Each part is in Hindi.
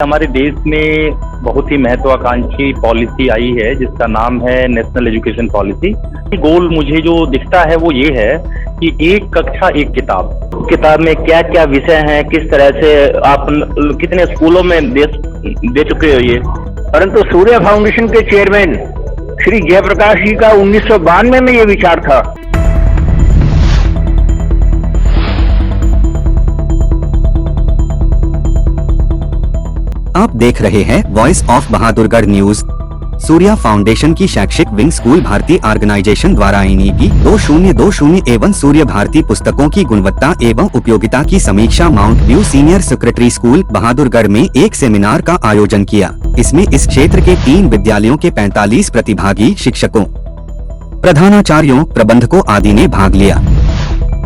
हमारे देश में बहुत ही महत्वाकांक्षी पॉलिसी आई है जिसका नाम है नेशनल एजुकेशन पॉलिसी। गोल मुझे जो दिखता है वो ये है कि एक कक्षा एक किताब। किताब में क्या क्या विषय हैं, किस तरह से आप कितने स्कूलों में दे चुके हो ये? परंतु सूर्य फाउंडेशन के चेयरमैन श्री जयप्रकाश जी का 1992 में ये विचार था। आप देख रहे हैं voice of Bahadurgarh news. Surya foundation की शैक्षिक विंग स्कूल भारती ऑर्गेनाइजेशन द्वारा NEP 2020 एवं सूर्य भारती पुस्तकों की गुणवत्ता एवं उपयोगिता की समीक्षा mount view senior secretary school Bahadurgarh में एक सेमिनार का आयोजन किया। इसमें इस क्षेत्र के 3 विद्यालयों के 45 प्रतिभागी शिक्षकों, प्रधानाचार्यों, प्रबंधकों आदि ने भाग लिया।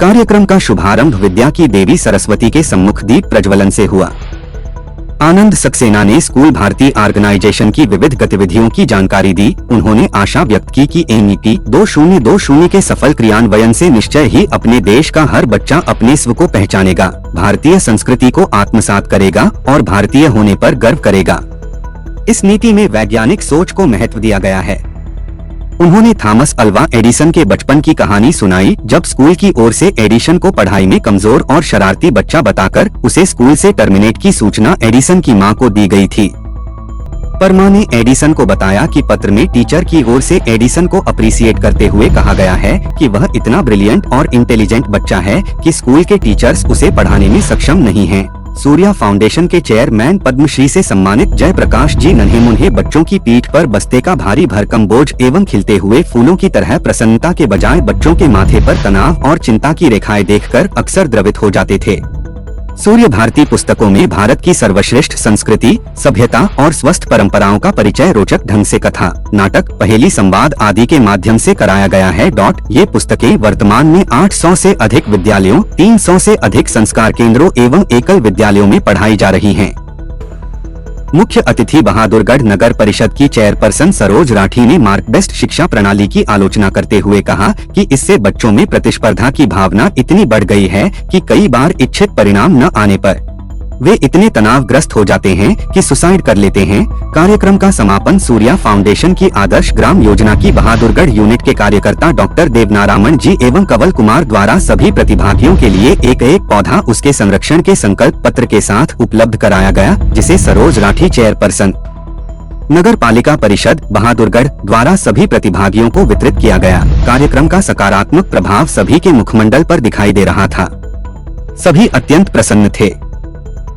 कार्यक्रम का शुभारंभ विद्या की देवी सरस्वती के सम्मुख दीप प्रज्वलन से हुआ। आनंद सक्सेना ने स्कूल भारती ऑर्गेनाइजेशन की विविध गतिविधियों की जानकारी दी। उन्होंने आशा व्यक्त की कि NEP 2020 के सफल क्रियान्वयन से निश्चय ही अपने देश का हर बच्चा अपने स्व को पहचानेगा, भारतीय संस्कृति को आत्मसात करेगा और भारतीय होने पर गर्व करेगा। इस नीति में वैज्ञानिक सोच को महत्व दिया गया है। उन्होंने थॉमस अल्वा एडिसन के बचपन की कहानी सुनाई, जब स्कूल की ओर से एडिसन को पढ़ाई में कमजोर और शरारती बच्चा बताकर उसे स्कूल से टर्मिनेट की सूचना एडिसन की मां को दी गई थी। पर मां ने एडिसन को बताया कि पत्र में टीचर की ओर से एडिसन को अप्रिशिएट करते हुए कहा गया है कि वह इतना ब्रिलियंट और इंटेलिजेंट बच्चा है कि स्कूल के टीचर्स उसे पढ़ाने में सक्षम नहीं हैं। सूर्या फाउंडेशन के चेयरमैन पद्मश्री से सम्मानित जयप्रकाश जी नन्हे मुन्हे बच्चों की पीठ पर बस्ते का भारी भरकम बोझ एवं खिलते हुए फूलों की तरह प्रसन्नता के बजाय बच्चों के माथे पर तनाव और चिंता की रेखाएं देखकर अक्सर द्रवित हो जाते थे। सूर्य भारती पुस्तकों में भारत की सर्वश्रेष्ठ संस्कृति, सभ्यता और स्वस्थ परंपराओं का परिचय रोचक ढंग से कथा, नाटक, पहेली, संवाद आदि के माध्यम से कराया गया है। ये पुस्तकें वर्तमान में 800 से अधिक विद्यालयों, 300 से अधिक संस्कार केंद्रों एवं एकल विद्यालयों में पढ़ाई जा रही हैं। मुख्य अतिथि बहादुरगढ़ नगर परिषद की चेयरपर्सन सरोज राठी ने मार्क बेस्ट शिक्षा प्रणाली की आलोचना करते हुए कहा कि इससे बच्चों में प्रतिस्पर्धा की भावना इतनी बढ़ गई है कि कई बार इच्छित परिणाम न आने पर वे इतने तनावग्रस्त हो जाते हैं कि सुसाइड कर लेते हैं। कार्यक्रम का समापन सूर्या फाउंडेशन की आदर्श ग्राम योजना की बहादुरगढ़ यूनिट के कार्यकर्ता डॉक्टर देवनारायण जी एवं कंवल कुमार द्वारा सभी प्रतिभागियों के लिए एक पौधा उसके संरक्षण के संकल्प पत्र के साथ उपलब्ध कराया गया, जिसे सरोज राठी चेयरपर्सन नगर पालिका परिषद बहादुरगढ़ द्वारा सभी प्रतिभागियों को वितरित किया गया। कार्यक्रम का सकारात्मक प्रभाव सभी के मुखमंडल पर दिखाई दे रहा था। सभी अत्यंत प्रसन्न थे।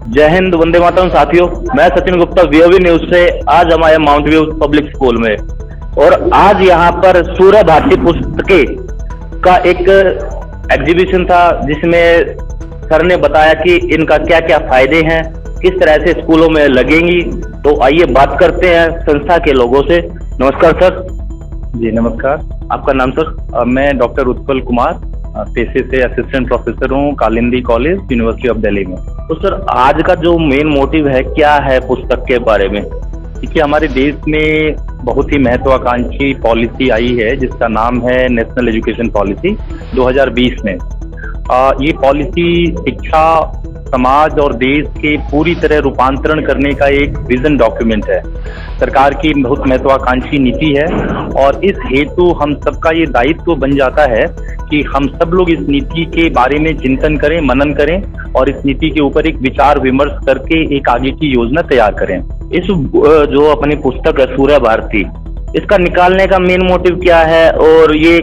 जय हिंद, वंदे मातरम। साथियों, मैं सचिन गुप्ता VOV न्यूज से आज हम आए माउंट व्यू पब्लिक स्कूल में, और आज यहाँ पर सूर्य भारती पुस्तकें का एक एग्जीबिशन था जिसमें सर ने बताया कि इनका क्या क्या फायदे हैं, किस तरह से स्कूलों में लगेंगी। तो आइए बात करते हैं संस्था के लोगों से। नमस्कार सर। जी नमस्कार। आपका नाम सर? मैं डॉक्टर उत्पल कुमार, पेशे से असिस्टेंट प्रोफेसर हूँ Kalindi college, university of Delhi में। तो सर, आज का जो मेन मोटिव है क्या है पुस्तक के बारे में? देखिए, हमारे देश में बहुत ही महत्वाकांक्षी पॉलिसी आई है जिसका नाम है नेशनल एजुकेशन पॉलिसी 2020 में। ये पॉलिसी शिक्षा, समाज और देश के पूरी तरह रूपांतरण करने का एक विजन डॉक्यूमेंट है। सरकार की बहुत महत्वाकांक्षी नीति है और इस हेतु हम सबका ये दायित्व बन जाता है कि हम सब लोग इस नीति के बारे में चिंतन करें, मनन करें और इस नीति के ऊपर एक विचार विमर्श करके एक आगे की योजना तैयार करें। इस जो अपनी पुस्तक है सूर्य भारती, इसका निकालने का मेन मोटिव क्या है और ये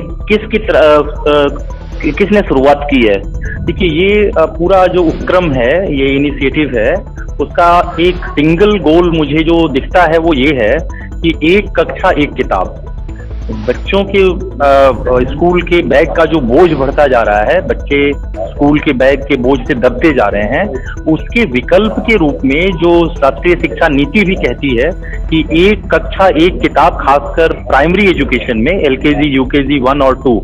किसने शुरुआत की है? देखिए, ये पूरा जो उपक्रम है, ये इनिशिएटिव है, उसका एक सिंगल गोल मुझे जो दिखता है वो ये है कि एक कक्षा एक किताब। बच्चों के स्कूल के बैग का जो बोझ बढ़ता जा रहा है, बच्चे स्कूल के बैग के बोझ से दबते जा रहे हैं, उसके विकल्प के रूप में जो राष्ट्रीय शिक्षा नीति भी कहती है कि एक कक्षा एक किताब, खासकर प्राइमरी एजुकेशन में LKG, UKG 1 और 2,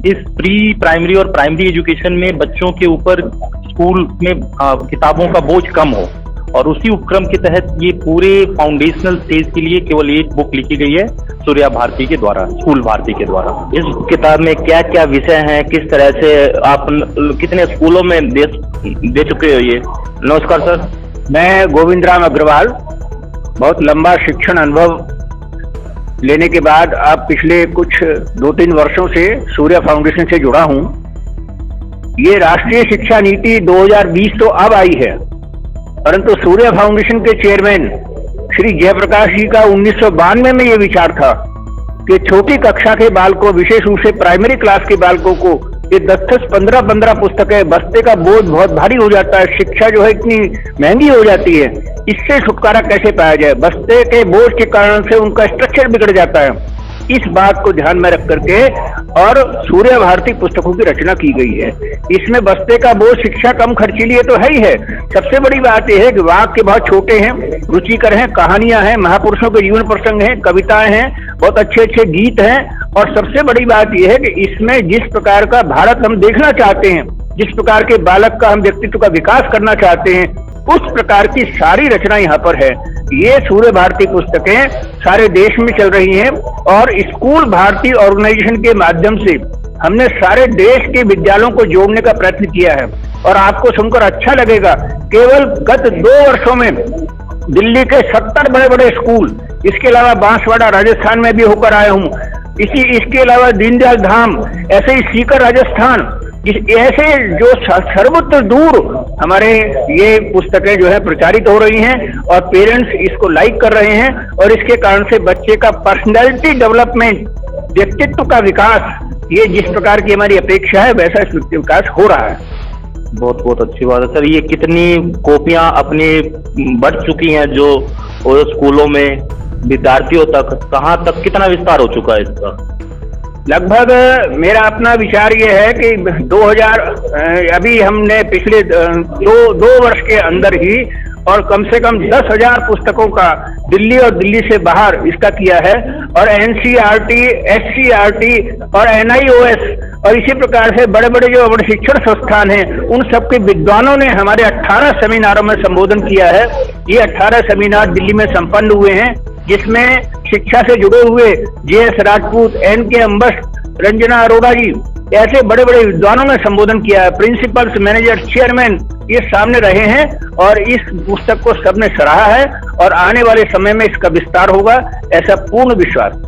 इस प्री प्राइमरी और प्राइमरी एजुकेशन में बच्चों के ऊपर स्कूल में किताबों का बोझ कम हो, और उसी उपक्रम के तहत ये पूरे फाउंडेशनल स्टेज के लिए केवल एक बुक लिखी गई है सूर्या भारती के द्वारा, स्कूल भारती के द्वारा। इस किताब में क्या क्या विषय हैं, किस तरह से आप कितने स्कूलों में दे चुके हो ये? नमस्कार सर। मैं गोविंद राम अग्रवाल, बहुत लंबा शिक्षण अनुभव लेने के बाद अब पिछले कुछ 2-3 वर्षों से सूर्या फाउंडेशन से जुड़ा हूं। ये राष्ट्रीय शिक्षा नीति 2020 तो अब आई है, परंतु सूर्या फाउंडेशन के चेयरमैन श्री जयप्रकाश जी का 1992 में ये विचार था कि छोटी कक्षा के बालकों, विशेष रूप से प्राइमरी क्लास के बालकों को ये 10-10, 15-15 पुस्तकें, बस्ते का बोझ बहुत भारी हो जाता है, शिक्षा जो है इतनी महंगी हो जाती है, इससे छुटकारा कैसे पाया जाए। बस्ते के बोझ के कारण से उनका स्ट्रक्चर बिगड़ जाता है। इस बात को ध्यान में रख करके और सूर्या भारती पुस्तकों की रचना की गई है। इसमें बस्ते का बोझ शिक्षा कम खर्चीली है तो है ही है। सबसे बड़ी बात यह है कि वाक्य बहुत छोटे हैं, रुचिकर हैं, कहानियां हैं, महापुरुषों के जीवन प्रसंग हैं, कविताएं हैं, बहुत अच्छे अच्छे गीत हैं। और सबसे बड़ी बात यह है कि इसमें जिस प्रकार का भारत हम देखना चाहते हैं, जिस प्रकार के बालक का हम व्यक्तित्व का विकास करना चाहते हैं, उस प्रकार की सारी रचना यहाँ पर है। ये सूर्य भारती पुस्तकें सारे देश में चल रही हैं और स्कूल भारती ऑर्गेनाइजेशन के माध्यम से हमने सारे देश के विद्यालयों को जोड़ने का प्रयत्न किया है। और आपको सुनकर अच्छा लगेगा, केवल गत 2 वर्षों में दिल्ली के 70 बड़े बड़े स्कूल, इसके अलावा बांसवाड़ा राजस्थान में भी होकर आया हूँ, इसके अलावा दीनदयाल धाम, ऐसे ही सीकर राजस्थान, ऐसे जो सर्वत्र दूर हमारे ये पुस्तकें जो है प्रचारित हो रही हैं और पेरेंट्स इसको लाइक कर रहे हैं। और इसके कारण से बच्चे का पर्सनैलिटी डेवलपमेंट, व्यक्तित्व का विकास, ये जिस प्रकार की हमारी अपेक्षा है वैसा इस विकास हो रहा है। बहुत बहुत अच्छी बात है सर। ये कितनी कॉपियां अपनी बढ़ चुकी हैं जो स्कूलों में विद्यार्थियों तक, कहाँ तक कितना विस्तार हो चुका है इसका? लगभग मेरा अपना विचार ये है कि 2000 अभी हमने पिछले दो वर्ष के अंदर ही और कम से कम 10,000 पुस्तकों का दिल्ली और दिल्ली से बाहर इसका किया है। और NCERT, SCERT और NIOS और इसी प्रकार से बड़े बड़े जो बड़े शिक्षण संस्थान हैं, उन सबके विद्वानों ने हमारे 18 सेमिनारों में संबोधन किया है। ये 18 सेमिनार दिल्ली में संपन्न हुए हैं, जिसमें शिक्षा से जुड़े हुए JS राजपूत, NK अम्बस्ट, रंजना अरोड़ा जी, ऐसे बड़े बड़े विद्वानों ने संबोधन किया है। प्रिंसिपल्स, मैनेजर, चेयरमैन ये सामने रहे हैं और इस पुस्तक को सबने सराहा है और आने वाले समय में इसका विस्तार होगा, ऐसा पूर्ण विश्वास।